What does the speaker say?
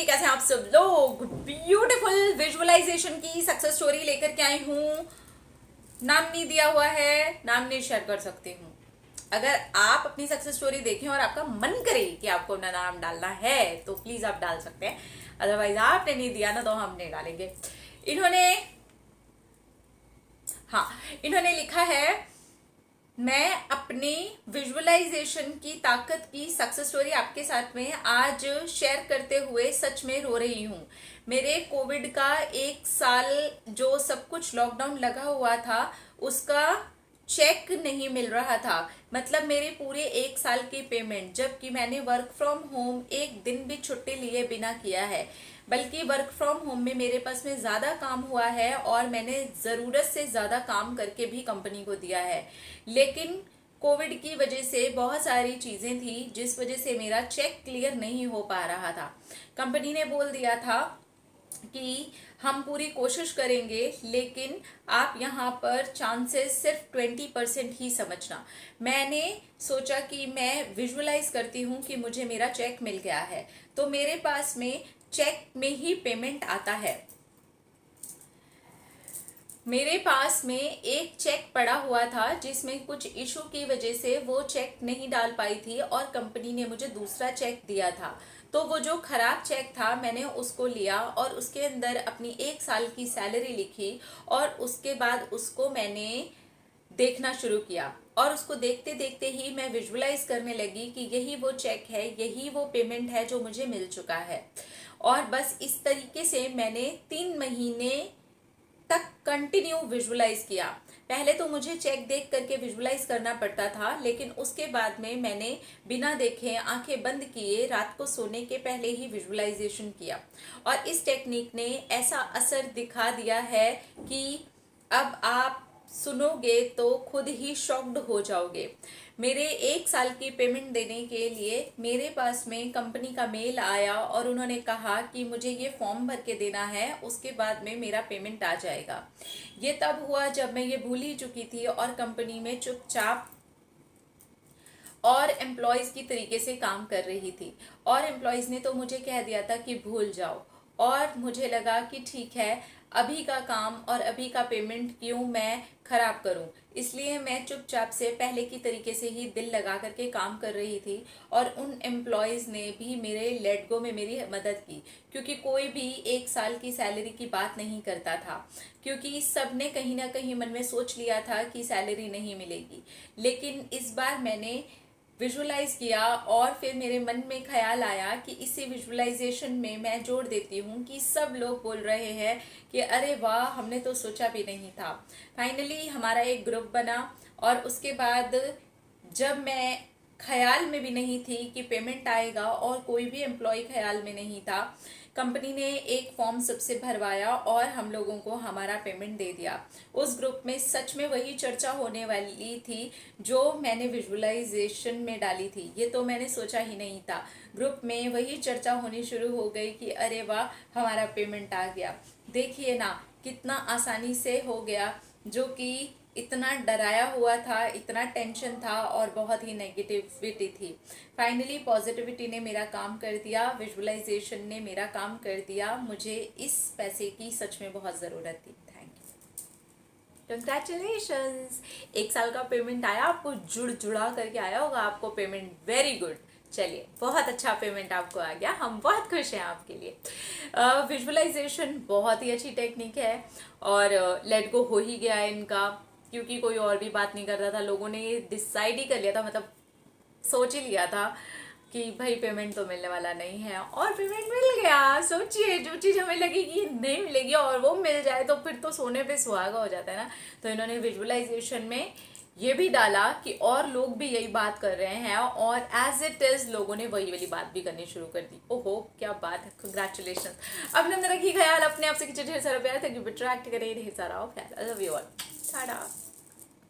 कैसे हैं आप सब लोग। ब्यूटीफुल विजुअलाइजेशन की सक्सेस स्टोरी लेकर के आई हूं। नाम नहीं दिया हुआ है, नाम नहीं शेयर कर सकती हूँ। अगर आप अपनी सक्सेस स्टोरी देखें और आपका मन करे कि आपको अपना नाम डालना है तो प्लीज आप डाल सकते हैं, अदरवाइज आपने नहीं दिया ना तो हम नहीं डालेंगे। इन्होंने इन्होंने लिखा है, मैं अपनी विजुअलाइजेशन की ताकत की सक्सेस स्टोरी आपके साथ में आज शेयर करते हुए सच में रो रही हूँ। मेरे कोविड का 1 साल जो सब कुछ लॉकडाउन लगा हुआ था उसका चेक नहीं मिल रहा था। मतलब मेरे पूरे 1 साल की पेमेंट, जबकि मैंने वर्क फ्रॉम होम एक दिन भी छुट्टी लिए बिना किया है, बल्कि वर्क फ्रॉम होम में मेरे पास में ज्यादा काम हुआ है और मैंने जरूरत से ज्यादा काम करके भी कंपनी को दिया है। लेकिन कोविड की वजह से बहुत सारी चीजें थी जिस वजह से मेरा चेक क्लियर नहीं हो पा रहा था। कंपनी ने बोल दिया था कि हम पूरी कोशिश करेंगे, लेकिन आप यहाँ पर चांसेस सिर्फ 20% ही समझना। मैंने सोचा कि मैं विजुअलाइज करती हूँ कि मुझे मेरा चेक मिल गया है, तो मेरे पास में चेक में ही पेमेंट आता है। मेरे पास में एक चेक पड़ा हुआ था जिसमें कुछ इशू की वजह से वो चेक नहीं डाल पाई थी और कंपनी ने मुझे दूसरा चेक दिया था। तो वो जो खराब चेक था मैंने उसको लिया और उसके अंदर अपनी 1 साल की सैलरी लिखी और उसके बाद उसको मैंने देखना शुरू किया। और उसको देखते देखते ही मैं विजुअलाइज करने लगी कि यही वो चेक है, यही वो पेमेंट है जो मुझे मिल चुका है। और बस इस तरीके से मैंने 3 महीने तक कंटिन्यू विजुअलाइज किया। पहले तो मुझे चेक देख करके विजुअलाइज करना पड़ता था, लेकिन उसके बाद में मैंने बिना देखे आंखें बंद किए रात को सोने के पहले ही विजुअलाइजेशन किया। और इस टेक्निक ने ऐसा असर दिखा दिया है कि अब आप सुनोगे तो खुद ही शॉक्ड हो जाओगे। मेरे 1 साल की पेमेंट देने के लिए मेरे पास में कंपनी का मेल आया और उन्होंने कहा कि मुझे ये फॉर्म भर के देना है, उसके बाद में मेरा पेमेंट आ जाएगा। ये तब हुआ जब मैं ये भूल ही चुकी थी और कंपनी में चुपचाप और एम्प्लॉयज की तरीके से काम कर रही थी। और एम्प्लॉयज ने तो मुझे कह दिया था कि भूल जाओ, और मुझे लगा कि ठीक है, अभी का काम और अभी का पेमेंट क्यों मैं खराब करूं, इसलिए मैं चुपचाप से पहले की तरीके से ही दिल लगा करके काम कर रही थी। और उन एम्प्लॉयज ने भी मेरे लेट गो में मेरी मदद की, क्योंकि कोई भी 1 साल की सैलरी की बात नहीं करता था, क्योंकि सबने कहीं ना कहीं मन में सोच लिया था कि सैलरी नहीं मिलेगी। लेकिन इस बार मैंने विजुअलाइज किया और फिर मेरे मन में ख्याल आया कि इसी विजुअलाइजेशन में मैं जोड़ देती हूँ कि सब लोग बोल रहे हैं कि अरे वाह, हमने तो सोचा भी नहीं था। फाइनली हमारा एक ग्रुप बना और उसके बाद जब मैं ख्याल में भी नहीं थी कि पेमेंट आएगा और कोई भी एम्प्लॉय ख्याल में नहीं था, कंपनी ने एक फॉर्म सबसे भरवाया और हम लोगों को हमारा पेमेंट दे दिया। उस ग्रुप में सच में वही चर्चा होने वाली थी जो मैंने विजुअलाइजेशन में डाली थी। ये तो मैंने सोचा ही नहीं था। ग्रुप में वही चर्चा होनी शुरू हो गई कि अरे वाह, हमारा पेमेंट आ गया। देखिए ना, कितना आसानी से हो गया, जो कि इतना डराया हुआ था, इतना टेंशन था और बहुत ही नेगेटिविटी थी। फाइनली पॉजिटिविटी ने मेरा काम कर दिया, विजुअलाइजेशन ने मेरा काम कर दिया। मुझे इस पैसे की सच में बहुत ज़रूरत थी। Thank you, congratulations. 1 साल का पेमेंट आया आपको, जुड़ा करके आया होगा आपको पेमेंट। Very good. चलिए, बहुत अच्छा पेमेंट आपको आ गया, हम बहुत खुश हैं आपके लिए। विजुअलाइजेशन बहुत ही अच्छी टेक्निक है और लेट गो हो ही गया है इनका, क्योंकि कोई और भी बात नहीं कर रहा था। लोगों ने ये डिसाइड ही कर लिया था, मतलब सोच ही लिया था कि भाई पेमेंट तो मिलने वाला नहीं है, और पेमेंट मिल गया। सोचिए, जो चीज़ हमें लगी कि नहीं मिलेगी और वो मिल जाए तो फिर तो सोने पे सुहागा हो जाता है ना। तो इन्होंने विजुअलाइजेशन में ये भी डाला कि और लोग भी यही बात कर रहे हैं, और एज इट इज लोगों ने वही वाली बात भी करनी शुरू कर दी। ओहो, क्या बात है, कंग्रेचुलेशन। अपने अंदर रखिए ख्याल, अपने आप से ढेर सारा प्यार, थैंक यू, अट्रैक्ट करे ढेर सारा ख्याल। I love you all, Tata.